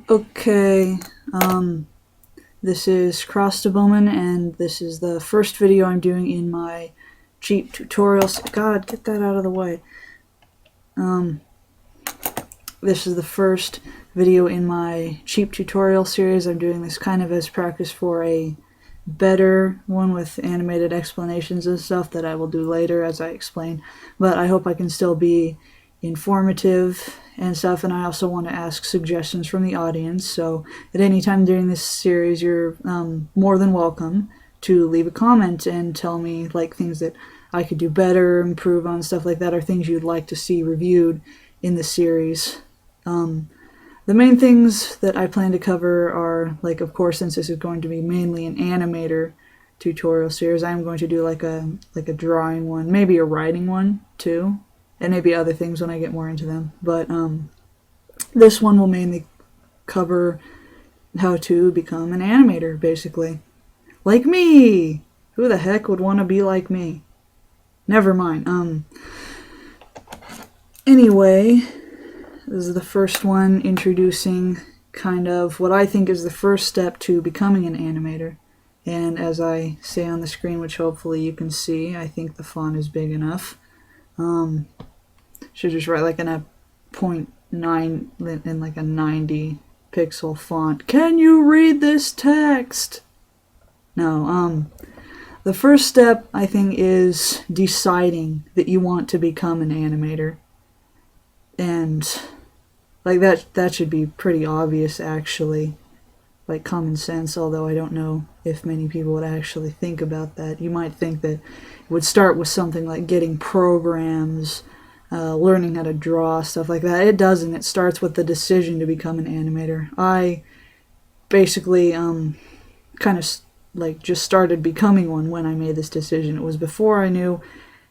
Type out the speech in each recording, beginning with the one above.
Okay, this is Cross to Bowman, and this is the first video I'm doing in my cheap tutorials. God, get that out of the way. This is the first video in my cheap tutorial series. I'm doing this kind of as practice for a better one with animated explanations and stuff that I will do later as I explain. But I hope I can still be informative and stuff, and I also want to ask suggestions from the audience. So at any time during this series, you're more than welcome to leave a comment and tell me like things that I could do better, improve on, stuff like that, or things you'd like to see reviewed in the series. The main things that I plan to cover are, like, of course, since this is going to be mainly an animator tutorial series, I'm going to do like a drawing one, maybe a writing one too, and maybe other things when I get more into them. But this one will mainly cover how to become an animator, basically. Like me! Who the heck would want to be like me? Never mind. Anyway, this is the first one introducing kind of what I think is the first step to becoming an animator. And as I say on the screen, which hopefully you can see, I think the font is big enough. Should just write like in a 0.9 in like a 90 pixel font. Can you read this text? No. The first step, I think, is deciding that you want to become an animator. And like that should be pretty obvious, actually. Like common sense, although I don't know if many people would actually think about that. You might think that it would start with something like getting programs, learning how to draw, stuff like that. It doesn't. It starts with the decision to become an animator. I basically kind of like just started becoming one when I made this decision. It was before I knew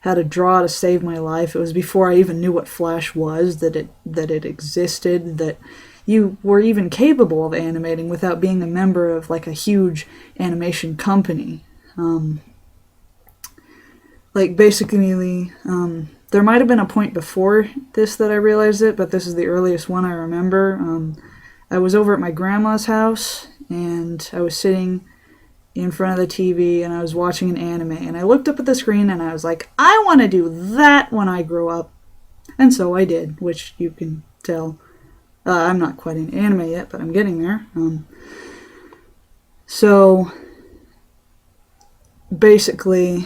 how to draw to save my life. It was before I even knew what Flash was, that it existed, that you were even capable of animating without being a member of like a huge animation company. Like basically, there might have been a point before this that I realized it, but this is the earliest one I remember. I was over at my grandma's house, and I was sitting in front of the TV, and I was watching an anime, and I looked up at the screen, and I was like, I want to do that when I grow up. And so I did, which you can tell. I'm not quite in anime yet, but I'm getting there. So basically,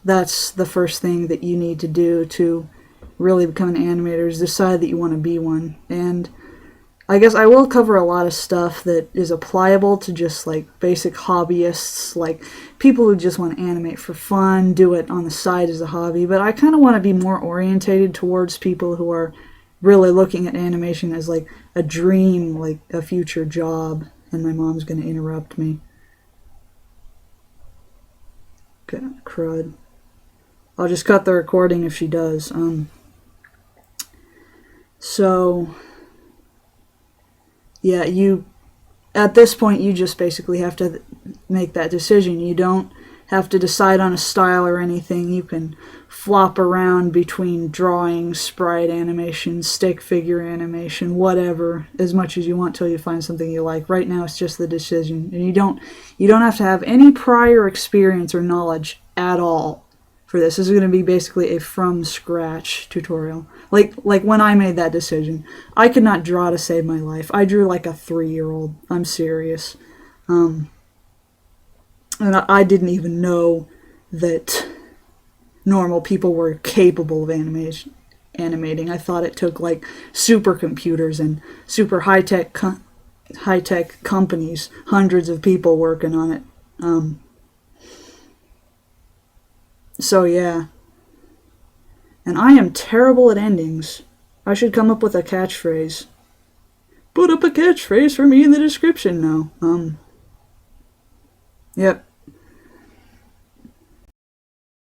that's the first thing that you need to do to really become an animator, is decide that you want to be one. And I guess I will cover a lot of stuff that is applicable to just like basic hobbyists, like people who just want to animate for fun, do it on the side as a hobby. But I kind of want to be more orientated towards people who are really looking at animation as like a dream, like a future job. And my mom's going to interrupt me. God, crud. I'll just cut the recording if she does. So yeah, at this point, you just basically have to make that decision. You don't have to decide on a style or anything. You can flop around between drawing, sprite animation, stick figure animation, whatever, as much as you want till you find something you like. Right now, it's just the decision. And you don't have to have any prior experience or knowledge at all for this. This is going to be basically a from-scratch tutorial. Like when I made that decision, I could not draw to save my life. I drew like a 3-year-old. I'm serious. And I didn't even know that normal people were capable of animating. I thought it took like supercomputers and super high-tech companies, hundreds of people working on it. So yeah. And I am terrible at endings. I should come up with a catchphrase. Put up a catchphrase for me in the description now. Yep.